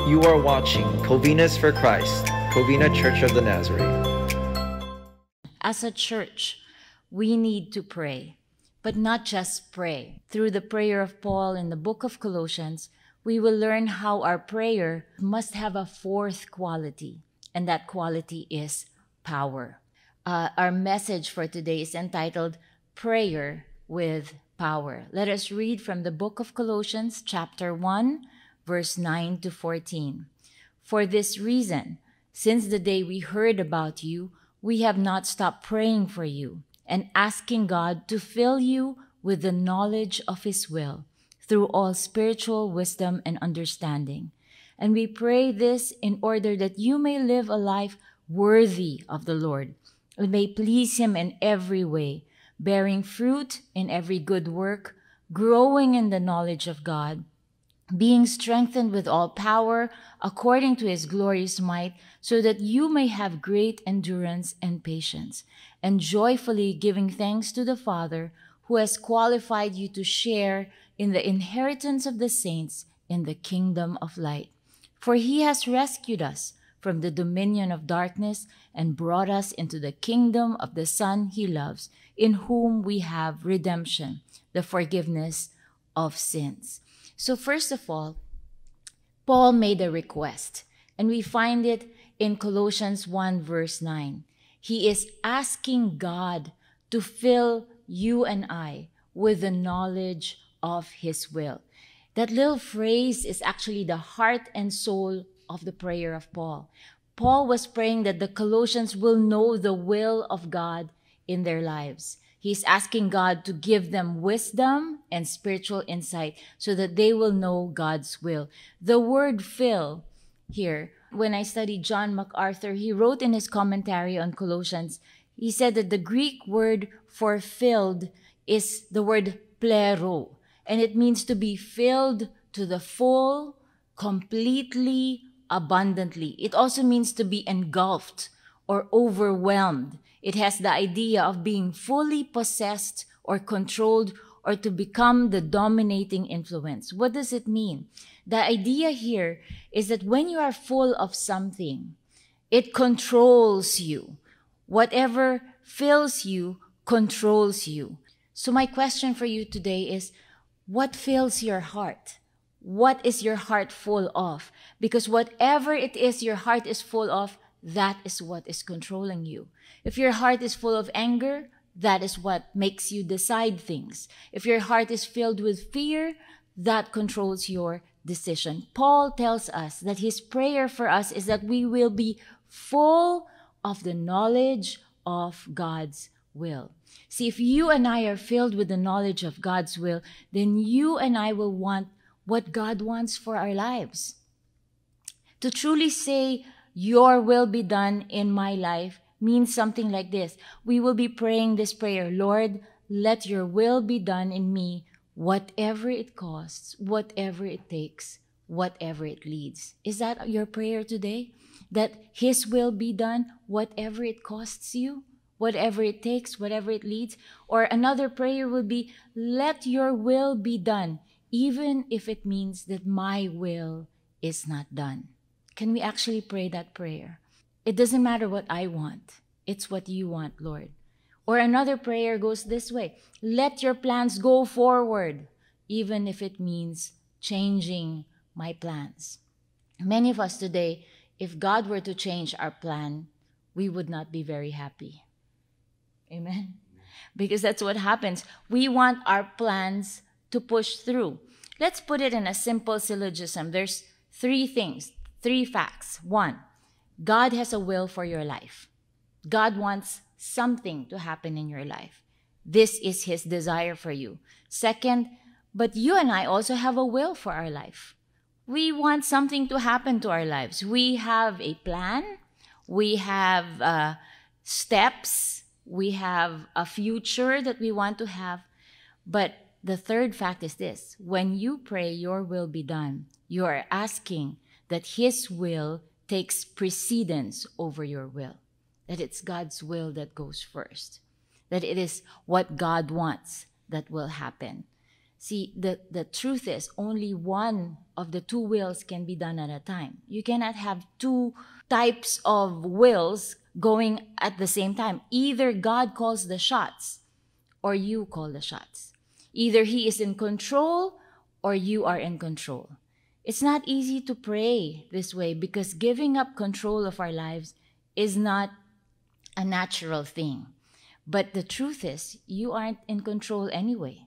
You are watching Covinas for Christ, Covina Church of the Nazarene. As a church, we need to pray, but not just pray. Through the prayer of Paul in the book of Colossians, we will learn how our prayer must have a fourth quality, and that quality is power. Our message for today is entitled Prayer with Power. Let us read from the book of Colossians, chapter 1, verse 9 to 14. For this reason, since the day we heard about you, we have not stopped praying for you and asking God to fill you with the knowledge of His will through all spiritual wisdom and understanding. And we pray this in order that you may live a life worthy of the Lord and may please Him in every way, bearing fruit in every good work, growing in the knowledge of God, being strengthened with all power according to His glorious might, so that you may have great endurance and patience, and joyfully giving thanks to the Father who has qualified you to share in the inheritance of the saints in the kingdom of light. For He has rescued us from the dominion of darkness and brought us into the kingdom of the Son He loves, in whom we have redemption, the forgiveness of sins. So first of all, Paul made a request, and we find it in Colossians 1 verse 9. He is asking God to fill you and I with the knowledge of His will. That little phrase is actually the heart and soul of the prayer of Paul. Paul was praying that the Colossians will know the will of God in their lives. He's asking God to give them wisdom and spiritual insight so that they will know God's will. The word fill here, when I studied John MacArthur, he wrote in his commentary on Colossians, he said that the Greek word for filled is the word plero, and it means to be filled to the full, completely, abundantly. It also means to be engulfed or overwhelmed. It has the idea of being fully possessed or controlled or to become the dominating influence. What does it mean? The idea here is that when you are full of something, it controls you. Whatever fills you controls you. So my question for you today is, what fills your heart? What is your heart full of? Because whatever it is your heart is full of, that is what is controlling you. If your heart is full of anger, that is what makes you decide things. If your heart is filled with fear, that controls your decision. Paul tells us that his prayer for us is that we will be full of the knowledge of God's will. See, if you and I are filled with the knowledge of God's will, then you and I will want what God wants for our lives. To truly say, your will be done in my life means something like this. We will be praying this prayer, Lord, let your will be done in me, whatever it costs, whatever it takes, whatever it leads. Is that your prayer today? That His will be done, whatever it costs you, whatever it takes, whatever it leads? Or another prayer would be, let your will be done, even if it means that my will is not done. Can we actually pray that prayer? It doesn't matter what I want. It's what you want, Lord. Or another prayer goes this way. Let your plans go forward, even if it means changing my plans. Many of us today, if God were to change our plan, we would not be very happy. Amen? Because that's what happens. We want our plans to push through. Let's put it in a simple syllogism. There's three things. 3 facts. 1, God has a will for your life. God wants something to happen in your life. This is His desire for you. 2, but you and I also have a will for our life. We want something to happen to our lives. We have a plan. We have steps. We have a future that we want to have. But the third fact is this. When you pray, your will be done, you are asking that His will takes precedence over your will. That it's God's will that goes first. That it is what God wants that will happen. See, the truth is only one of the two wills can be done at a time. You cannot have two types of wills going at the same time. Either God calls the shots or you call the shots. Either He is in control or you are in control. It's not easy to pray this way because giving up control of our lives is not a natural thing. But the truth is, you aren't in control anyway.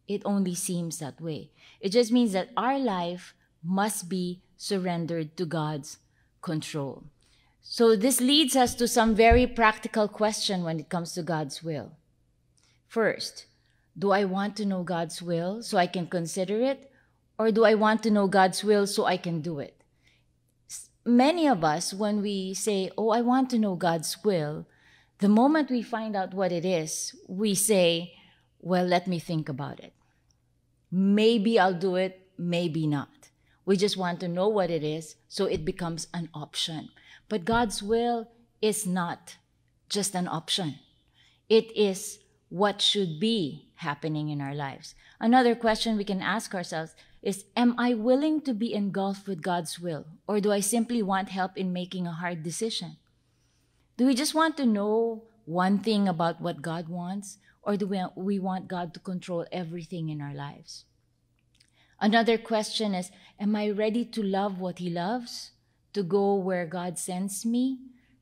It only seems that way. It just means that our life must be surrendered to God's control. So this leads us to some very practical question when it comes to God's will. First, do I want to know God's will so I can consider it? Or do I want to know God's will so I can do it? Many of us, when we say, oh, I want to know God's will, the moment we find out what it is, we say, well, let me think about it. Maybe I'll do it, maybe not. We just want to know what it is, so it becomes an option. But God's will is not just an option. It is what should be happening in our lives. Another question we can ask ourselves is, am I willing to be engulfed with God's will? Or do I simply want help in making a hard decision? Do we just want to know one thing about what God wants? Or do we want God to control everything in our lives? Another question is, am I ready to love what He loves? To go where God sends me?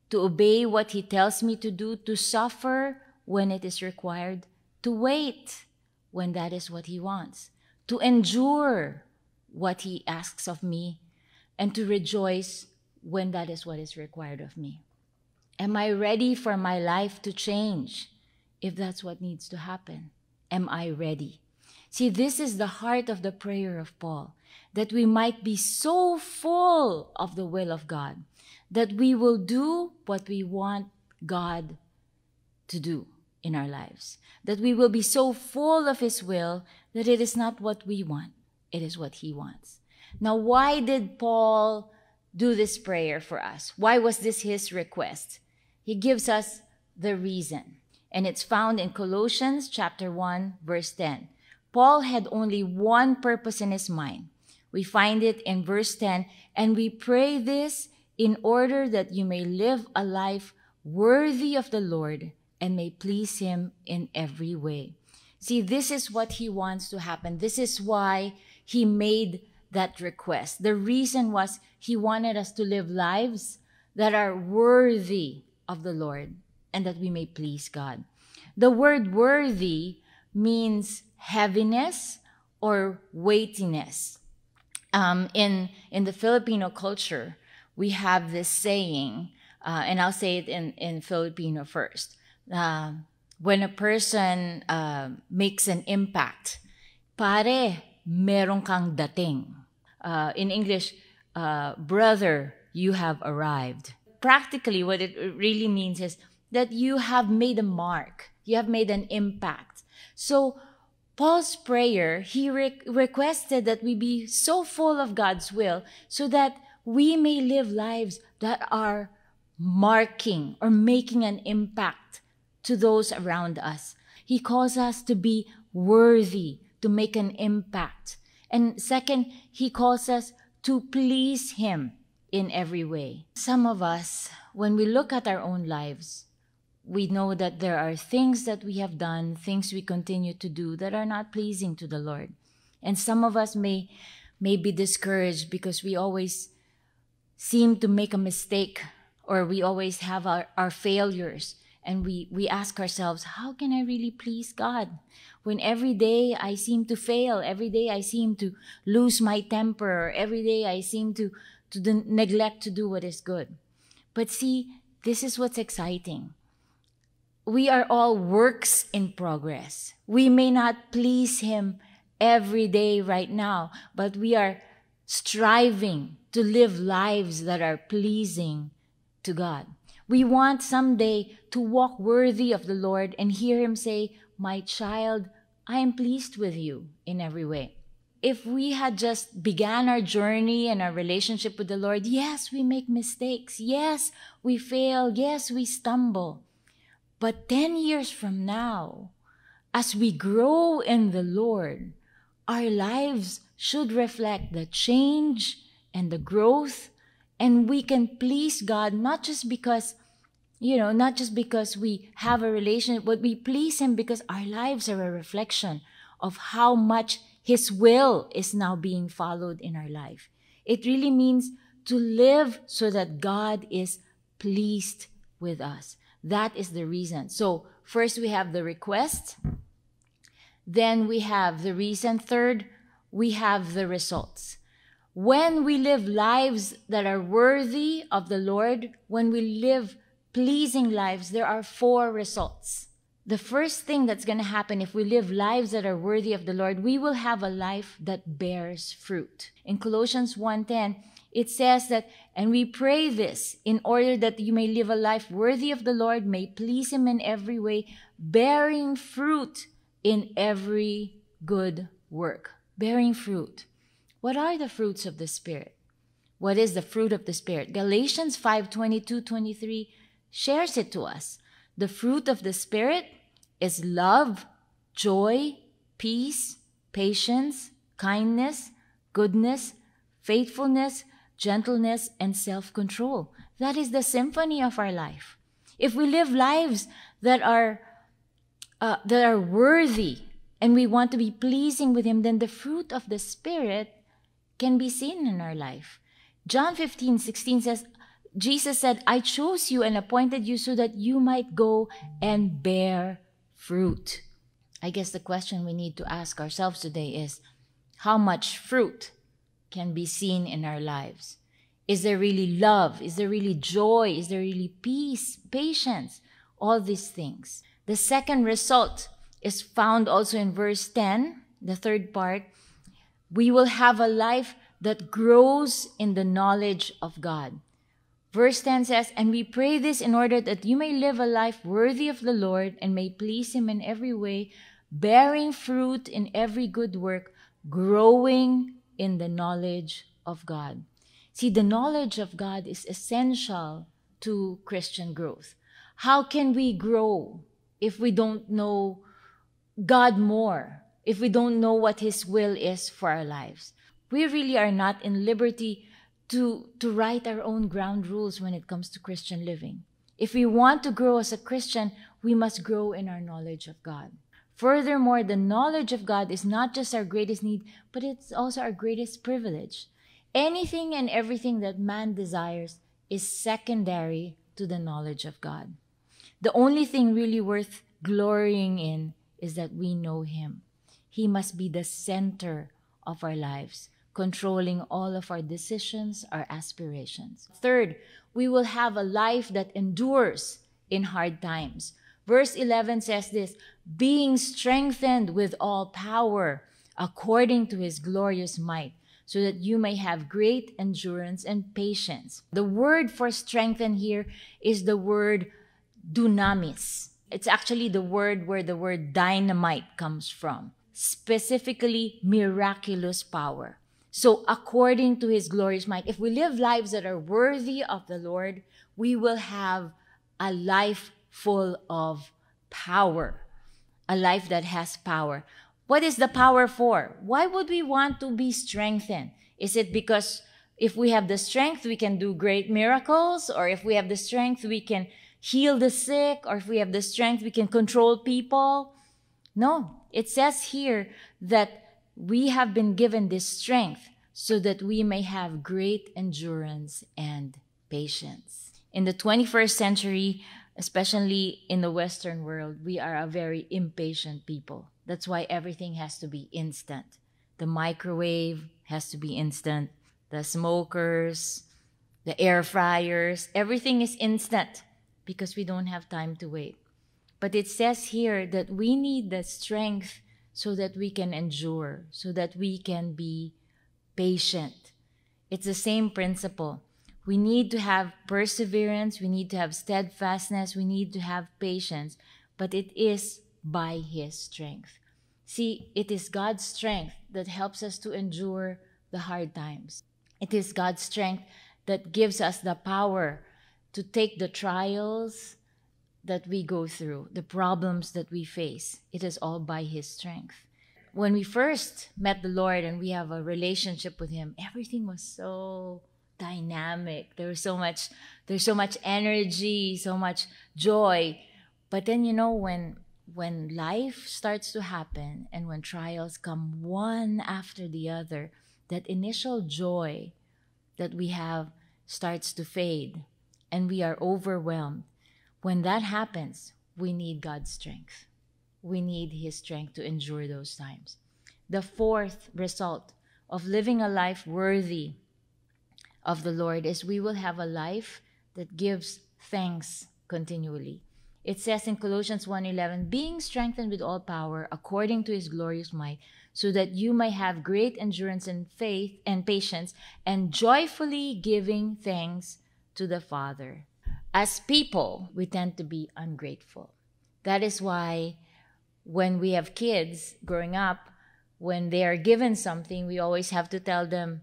To obey what He tells me to do? To suffer when it is required? To wait when that is what He wants? To endure what He asks of me? And to rejoice when that is what is required of me? Am I ready for my life to change? If that's what needs to happen, am I ready? See, this is the heart of the prayer of Paul, that we might be so full of the will of God, that we will do what we want God to do in our lives, that we will be so full of His will that it is not what we want, it is what He wants. Now, why did Paul do this prayer for us? Why was this his request? He gives us the reason. And it's found in Colossians chapter 1, verse 10. Paul had only one purpose in his mind. We find it in verse 10, and we pray this in order that you may live a life worthy of the Lord and may please Him in every way. See, this is what He wants to happen. This is why He made that request. The reason was He wanted us to live lives that are worthy of the Lord, and that we may please God. The word worthy means heaviness or weightiness. In the Filipino culture, we have this saying, and I'll say it in Filipino first. When a person makes an impact, pare, meron kang dating. In English, brother, you have arrived. Practically, what it really means is that you have made a mark. You have made an impact. So Paul's prayer, he requested that we be so full of God's will so that we may live lives that are marking or making an impact to those around us. He calls us to be worthy, to make an impact. And second, He calls us to please Him in every way. Some of us, when we look at our own lives, we know that there are things that we have done, things we continue to do that are not pleasing to the Lord. And some of us may be discouraged because we always seem to make a mistake, or we always have our failures. And we ask ourselves, how can I really please God when every day I seem to fail, every day I seem to lose my temper, every day I seem to neglect to do what is good? But see, this is what's exciting. We are all works in progress. We may not please Him every day right now, but we are striving to live lives that are pleasing to God. We want someday to walk worthy of the Lord and hear Him say, "My child, I am pleased with you in every way." If we had just began our journey and our relationship with the Lord, yes, we make mistakes. Yes, we fail. Yes, we stumble. But 10 years from now, as we grow in the Lord, our lives should reflect the change and the growth, and we can please God not just because we have a relationship, but we please Him because our lives are a reflection of how much His will is now being followed in our life. It really means to live so that God is pleased with us. That is the reason. So first we have the request, then we have the reason, third, we have the results. When we live lives that are worthy of the Lord, when we live pleasing lives, there are 4 results. The first thing that's going to happen if we live lives that are worthy of the Lord, we will have a life that bears fruit. In Colossians 1:10, it says that, and we pray this in order that you may live a life worthy of the Lord, may please Him in every way, bearing fruit in every good work. Bearing fruit. What are the fruits of the Spirit? What is the fruit of the Spirit? Galatians 5:22-23 shares it to us. The fruit of the Spirit is love, joy, peace, patience, kindness, goodness, faithfulness, gentleness, and self-control. That is the symphony of our life. If we live lives that are worthy and we want to be pleasing with Him, then the fruit of the Spirit can be seen in our life. John 15:16 says, Jesus said, I chose you and appointed you so that you might go and bear fruit. I guess the question we need to ask ourselves today is, how much fruit can be seen in our lives? Is there really love? Is there really joy? Is there really peace, patience? All these things. The second result is found also in verse 10, the third part. We will have a life that grows in the knowledge of God. Verse 10 says, and we pray this in order that you may live a life worthy of the Lord and may please Him in every way, bearing fruit in every good work, growing in the knowledge of God. See, the knowledge of God is essential to Christian growth. How can we grow if we don't know God more, if we don't know what His will is for our lives? We really are not in liberty to write our own ground rules when it comes to Christian living. If we want to grow as a Christian, we must grow in our knowledge of God. Furthermore, the knowledge of God is not just our greatest need, but it's also our greatest privilege. Anything and everything that man desires is secondary to the knowledge of God. The only thing really worth glorying in is that we know Him. He must be the center of our lives, controlling all of our decisions, our aspirations. Third, we will have a life that endures in hard times. Verse 11 says this, being strengthened with all power according to His glorious might, so that you may have great endurance and patience. The word for strengthen here is the word dunamis. It's actually the word where the word dynamite comes from, specifically miraculous power. So according to His glorious might, if we live lives that are worthy of the Lord, we will have a life full of power, a life that has power. What is the power for? Why would we want to be strengthened? Is it because if we have the strength, we can do great miracles? Or if we have the strength, we can heal the sick? Or if we have the strength, we can control people? No, it says here that we have been given this strength so that we may have great endurance and patience. In the 21st century, especially in the Western world, we are a very impatient people. That's why everything has to be instant. The microwave has to be instant. The smokers, the air fryers, everything is instant because we don't have time to wait. But it says here that we need the strength so that we can endure, so that we can be patient. It's the same principle. We need to have perseverance, we need to have steadfastness, we need to have patience, but it is by His strength. See, it is God's strength that helps us to endure the hard times. It is God's strength that gives us the power to take the trials that we go through, the problems that we face. It is all by His strength. when we first met the Lord and we have a relationship with Him, everything was so dynamic. There's so much energy, so much joy. But then, when life starts to happen and when trials come one after the other, that initial joy that we have starts to fade and we are overwhelmed. When that happens, we need God's strength. We need His strength to endure those times. The fourth result of living a life worthy of the Lord is we will have a life that gives thanks continually. It says in Colossians 1:11, being strengthened with all power according to His glorious might, so that you may have great endurance and faith and patience, and joyfully giving thanks to the Father. As people, we tend to be ungrateful. That is why when we have kids growing up, when they are given something, we always have to tell them,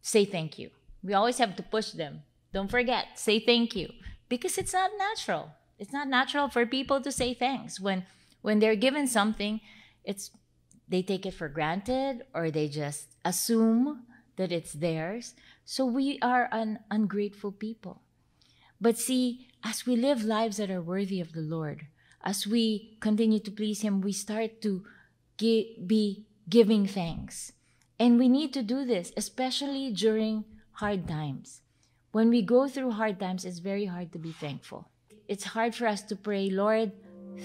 say thank you. We always have to push them. Don't forget, say thank you. Because it's not natural. It's not natural for people to say thanks. When they're given something, they take it for granted or they just assume that it's theirs. So we are an ungrateful people. But see, as we live lives that are worthy of the Lord, as we continue to please Him, we start to be giving thanks. And we need to do this, especially during hard times. When we go through hard times, it's very hard to be thankful. It's hard for us to pray, Lord,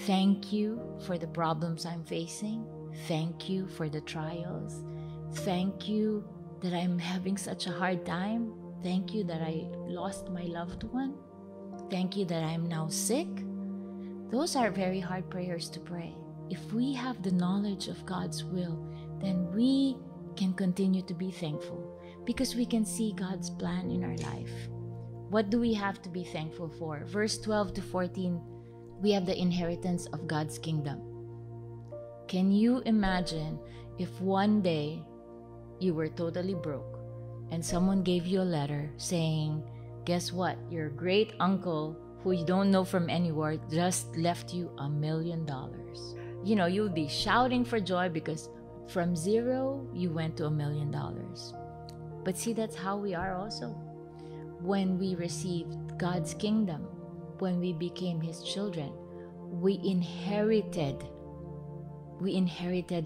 thank you for the problems I'm facing. Thank you for the trials. Thank you that I'm having such a hard time. Thank you that I lost my loved one. Thank you that I'm now sick. Those are very hard prayers to pray. If we have the knowledge of God's will, then we can continue to be thankful because we can see God's plan in our life. What do we have to be thankful for? Verse 12 to 14, we have the inheritance of God's kingdom. Can you imagine if one day you were totally broke and someone gave you a letter saying, guess what? Your great uncle, who you don't know from anywhere, just left you $1 million. You would be shouting for joy because from zero, you went to $1 million. But see, that's how we are also. When we received God's kingdom, when we became His children, we inherited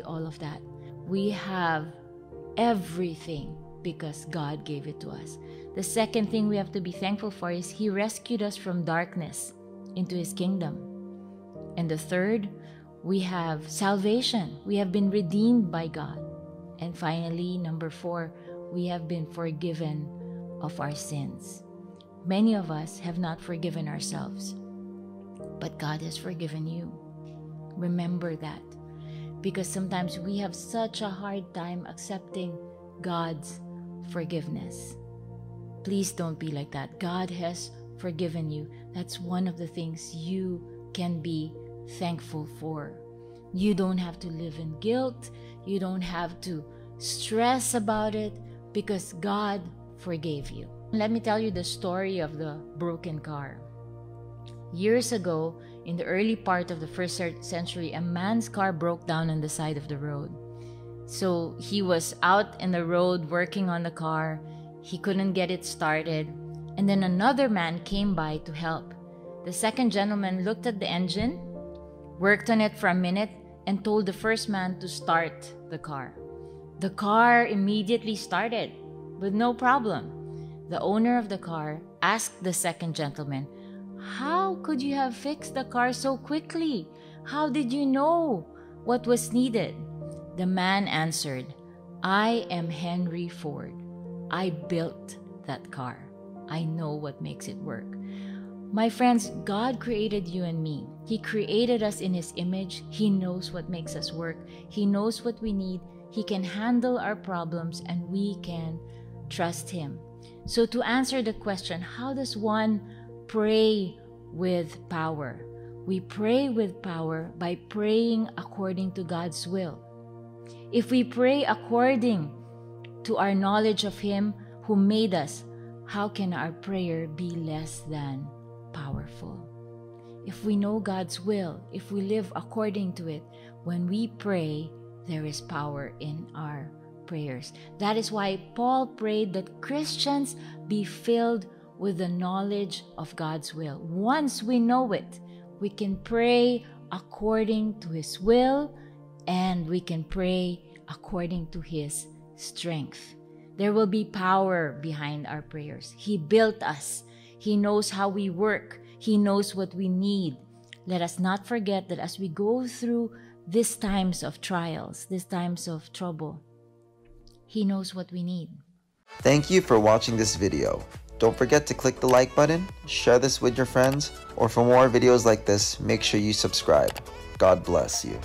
all of that. We have everything because God gave it to us. The second thing we have to be thankful for is He rescued us from darkness into His kingdom. And the third, we have salvation. We have been redeemed by God. And finally, number 4, we have been forgiven of our sins. Many of us have not forgiven ourselves, but God has forgiven you. Remember that, because sometimes we have such a hard time accepting God's forgiveness. Please don't be like that. God has forgiven you. That's one of the things you can be thankful for. You don't have to live in guilt. You don't have to stress about it because God forgave you. Let me tell you the story of the broken car. Years ago, in the early part of the first century, a man's car broke down on the side of the road. So he was out in the road working on the car. He couldn't get it started. And then another man came by to help. The second gentleman looked at the engine, worked on it for a minute, and told the first man to start the car. The car immediately started with no problem. The owner of the car asked the second gentleman, "How could you have fixed the car so quickly? How did you know what was needed?" The man answered, "I am Henry Ford. I built that car. I know what makes it work." My friends, God created you and me. He created us in His image. He knows what makes us work. He knows what we need. He can handle our problems, and we can trust Him. So to answer the question, how does one pray with power? We pray with power by praying according to God's will. If we pray according to our knowledge of Him who made us, how can our prayer be less than powerful? If we know God's will, if we live according to it, when we pray, there is power in our prayers. That is why Paul prayed that Christians be filled with the knowledge of God's will. Once we know it, we can pray according to His will, and we can pray according to His strength. There will be power behind our prayers. He built us. He knows how we work. He knows what we need. Let us not forget that as we go through these times of trials, these times of trouble, He knows what we need. Thank you for watching this video. Don't forget to click the like button, share this with your friends, or for more videos like this, make sure you subscribe. God bless you.